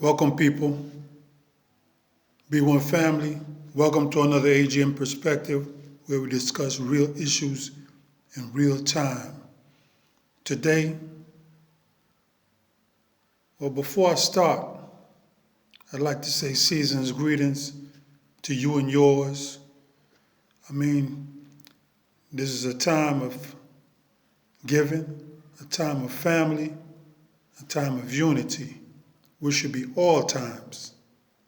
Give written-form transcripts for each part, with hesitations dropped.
Welcome, people. Be one family. Welcome to another AGM Perspective, where we discuss real issues in real time. Today, before I start, I'd like to say season's greetings to you and yours. This is a time of giving, a time of family, a time of unity, which should be all times,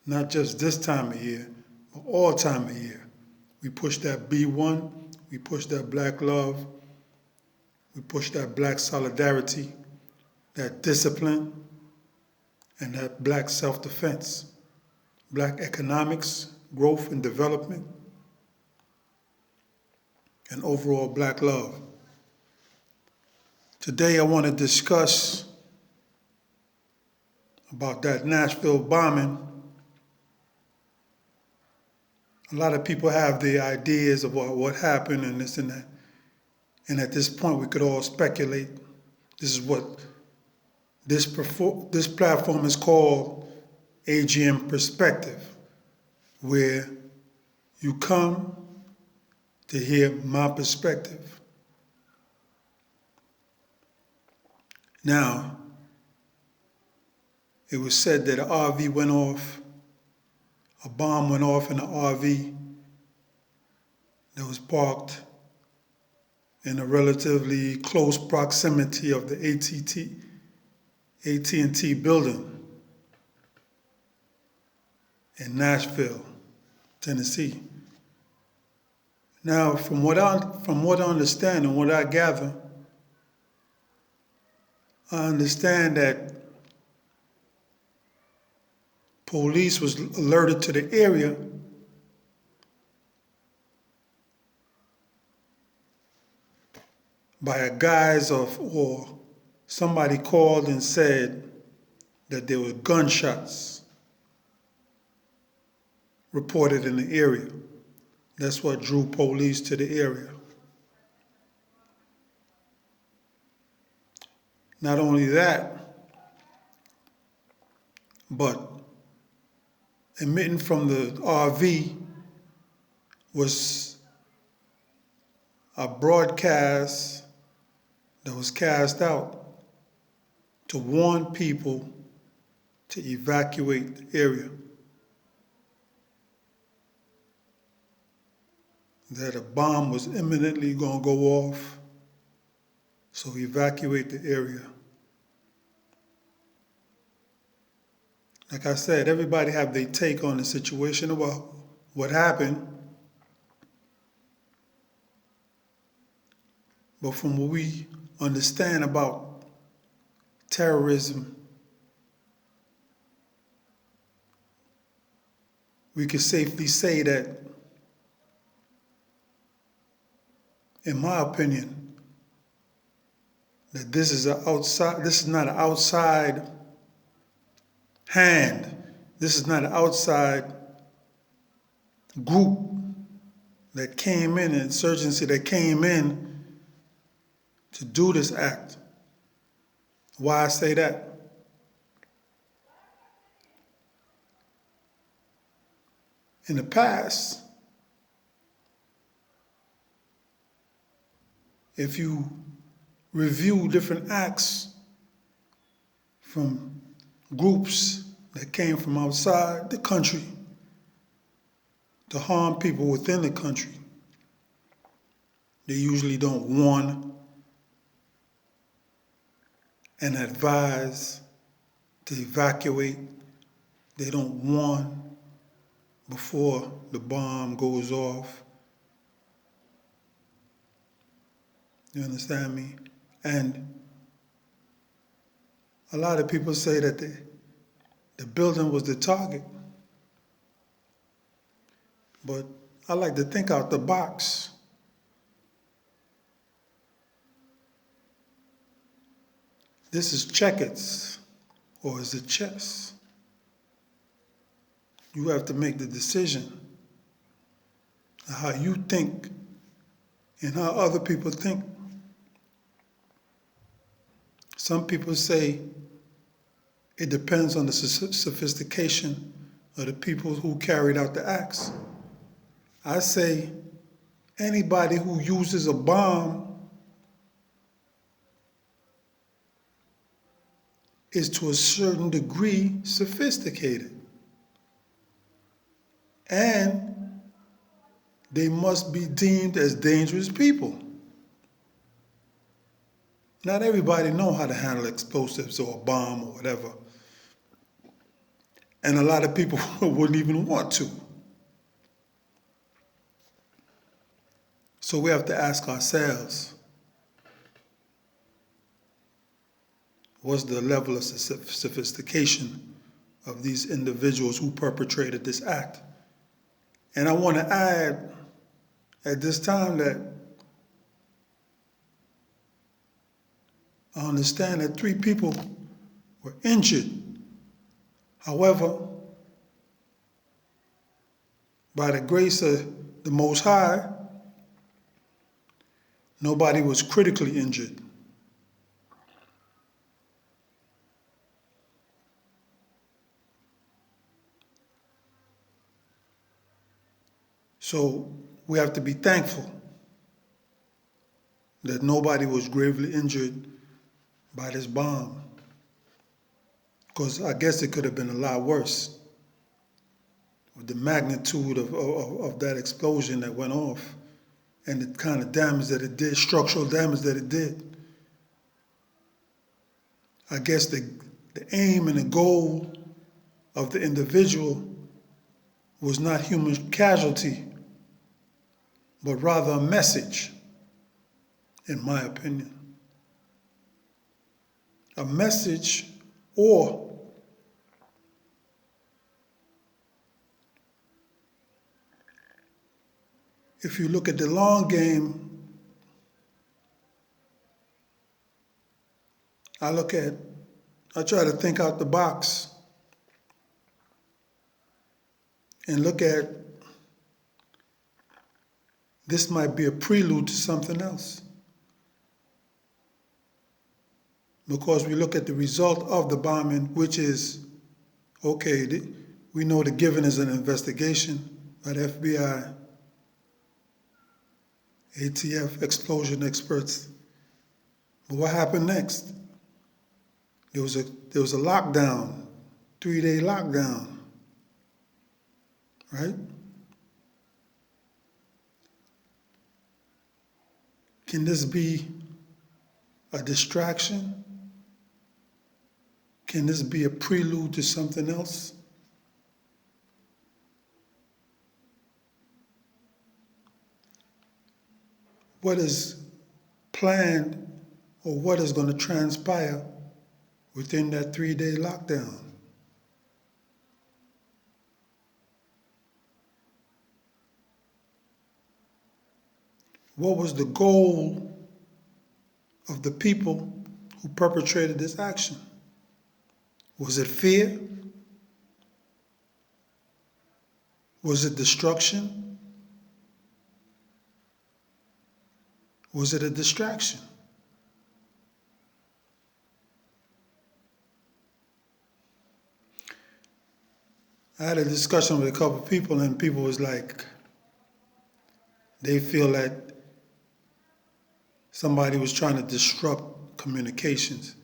not just this time of year, but all time of year. We push that B1, we push that black love, we push that black solidarity, that discipline, and that black self-defense, black economics, growth and development, and overall black love. Today I want to discuss about that Nashville bombing. A lot of people have their ideas about what happened and this and that. And at this point, we could all speculate. This is what this platform is called AGM Perspective, where you come to hear my perspective. Now, it was said that an RV went off, a bomb went off in an RV that was parked in a relatively close proximity of the AT&T building in Nashville, Tennessee. Now, from what I understand and what I gather, I understand that police was alerted to the area by a guise of, or somebody called and said that there were gunshots reported in the area. That's what drew police to the area. Not only that, but emitting from the RV was a broadcast that was cast out to warn people to evacuate the area. That a bomb was imminently going to go off, so evacuate the area. Like I said, everybody have their take on the situation about what happened. But from what we understand about terrorism, we can safely say that, in my opinion, that this is not an outside hand. This is not an outside group that came in, an insurgency that came in to do this act. Why I say that? In the past, if you review different acts from groups that came from outside the country to harm people within the country, they usually don't warn and advise to evacuate. They don't warn before the bomb goes off. You understand me? And a lot of people say that the building was the target. But I like to think out the box. This is checkers, or is it chess? You have to make the decision of how you think and how other people think. Some people say It depends on the sophistication of the people who carried out the acts. I say anybody who uses a bomb is to a certain degree sophisticated. And they must be deemed as dangerous people. Not everybody know how to handle explosives or a bomb or whatever. And a lot of people wouldn't even want to. So we have to ask ourselves, what's the level of sophistication of these individuals who perpetrated this act? And I want to add at this time that I understand that 3 people were injured. However, by the grace of the Most High, nobody was critically injured. So we have to be thankful that nobody was gravely injured by this bomb. Because I guess it could have been a lot worse with the magnitude of that explosion that went off and the kind of damage that it did, structural damage that it did. I guess the aim and the goal of the individual was not human casualty, but rather a message, in my opinion. A message, or if you look at the long game, I try to think out the box and look at this might be a prelude to something else. Because we look at the result of the bombing, which is, okay, we know the given is an investigation by the FBI, ATF, explosion experts. But what happened next? There was a lockdown, 3-day lockdown, right? Can this be a distraction? Can this be a prelude to something else? What is planned or what is going to transpire within that 3-day lockdown? What was the goal of the people who perpetrated this action? Was it fear? Was it destruction? Was it a distraction? I had a discussion with a couple of people, and people was like, they feel that somebody was trying to disrupt communications.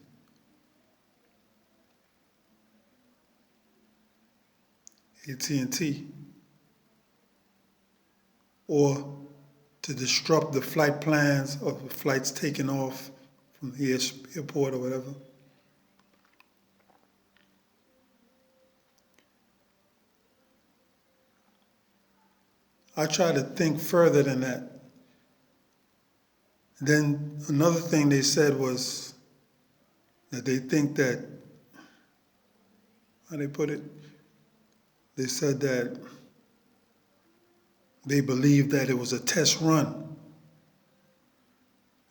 AT&T. Or to disrupt the flight plans of the flights taking off from the airport or whatever. I try to think further than that. Then another thing they said was that they think that, how they put it, they said that they believed that it was a test run.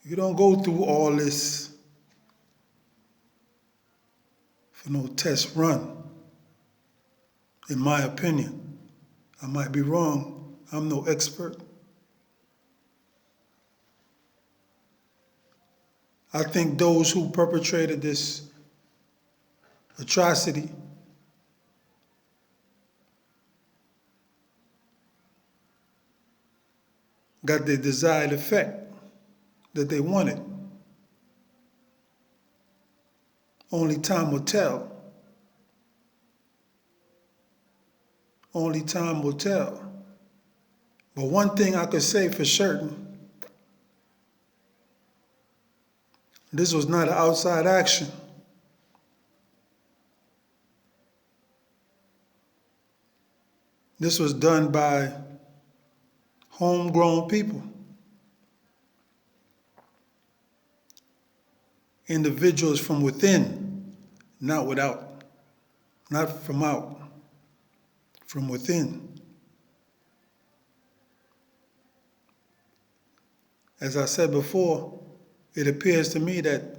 You don't go through all this for no test run, in my opinion. I might be wrong. I'm no expert. I think those who perpetrated this atrocity, got the desired effect that they wanted. Only time will tell. Only time will tell. But one thing I could say for certain, this was not an outside action. This was done by homegrown people. Individuals from within, not without, not from out, from within. As I said before, it appears to me that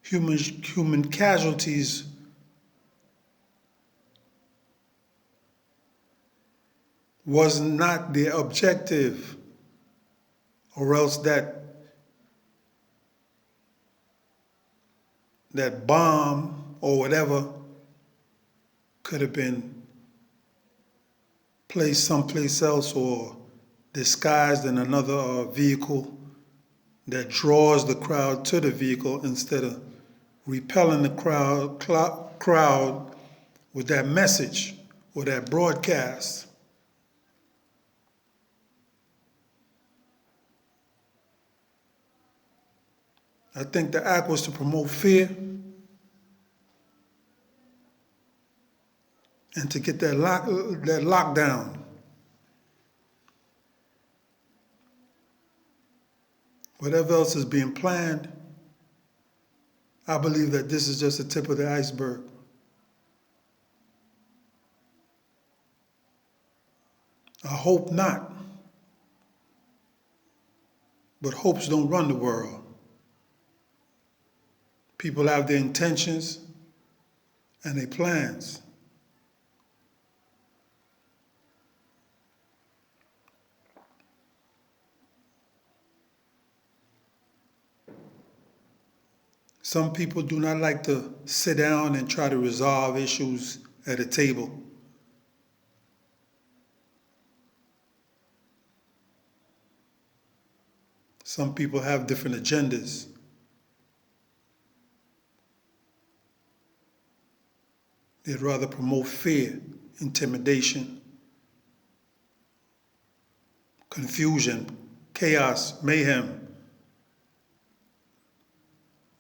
human casualties was not the objective, or else that bomb or whatever could have been placed someplace else or disguised in another vehicle that draws the crowd to the vehicle instead of repelling the crowd with that message or that broadcast. I think the act was to promote fear and to get that lockdown. Whatever else is being planned, I believe that this is just the tip of the iceberg. I hope not. But hopes don't run the world. People have their intentions and their plans. Some people do not like to sit down and try to resolve issues at a table. Some people have different agendas. They'd rather promote fear, intimidation, confusion, chaos, mayhem.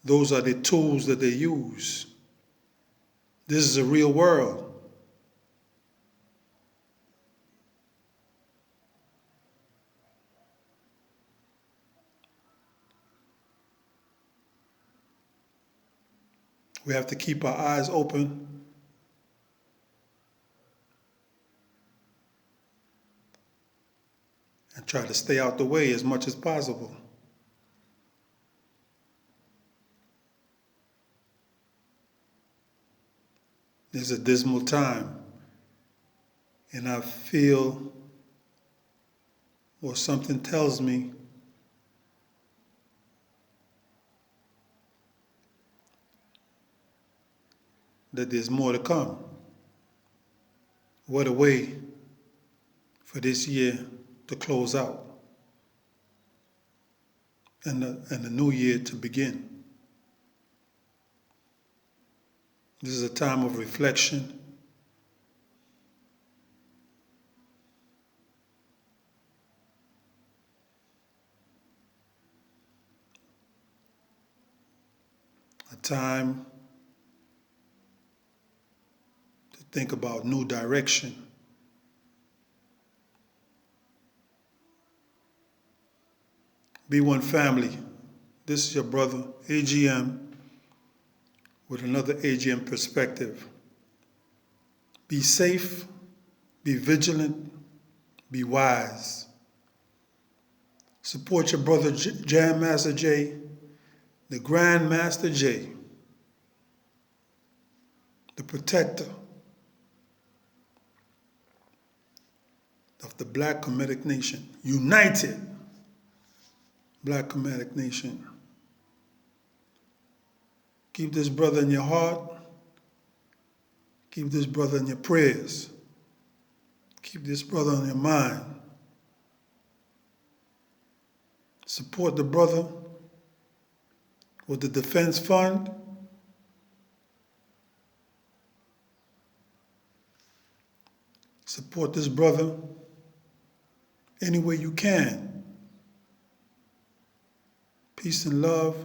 Those are the tools that they use. This is a real world. We have to keep our eyes open and try to stay out the way as much as possible. It's a dismal time, and I feel, or something tells me, that there's more to come. What a way for this year to close out and the new year to begin. This is a time of reflection. A time to think about new direction. Be one family. This is your brother, AGM, with another AGM perspective. Be safe, be vigilant, be wise. Support your brother Jam Master Jay, the Grand Master Jay, the protector of the Black Kemetic Nation, united Black Kemetic Nation. Keep this brother in your heart. Keep this brother in your prayers. Keep this brother on your mind. Support the brother with the defense fund. Support this brother any way you can. Peace and love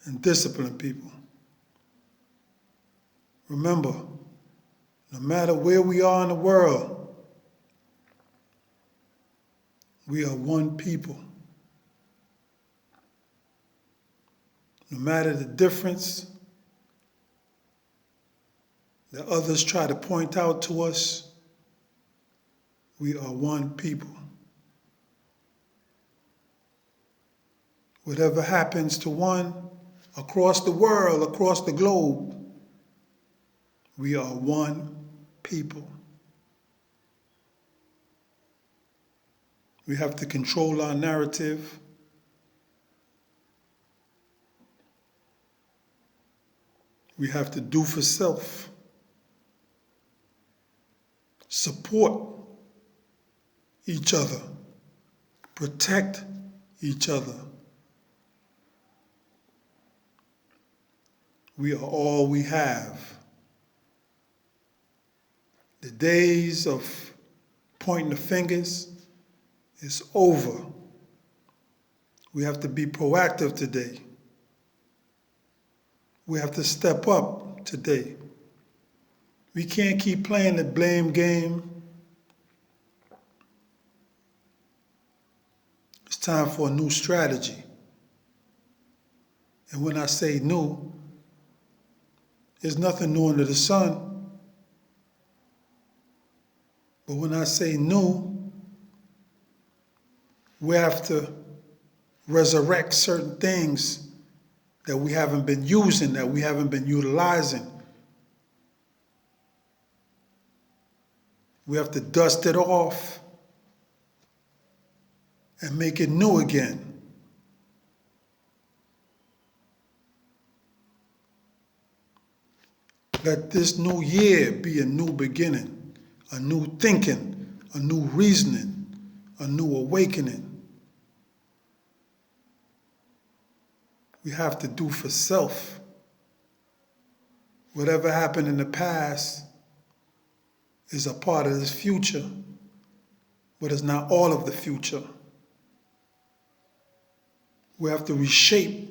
and discipline, people. Remember, no matter where we are in the world, we are one people. No matter the difference that others try to point out to us, we are one people. Whatever happens to one across the world, across the globe, we are one people. We have to control our narrative. We have to do for self. Support each other. Protect each other. We are all we have. The days of pointing the fingers is over. We have to be proactive today. We have to step up today. We can't keep playing the blame game. It's time for a new strategy. And when I say new, there's nothing new under the sun. But when I say new, we have to resurrect certain things that we haven't been using, that we haven't been utilizing. We have to dust it off and make it new again. Let this new year be a new beginning, a new thinking, a new reasoning, a new awakening. We have to do for self. Whatever happened in the past is a part of this future, but it's not all of the future. We have to reshape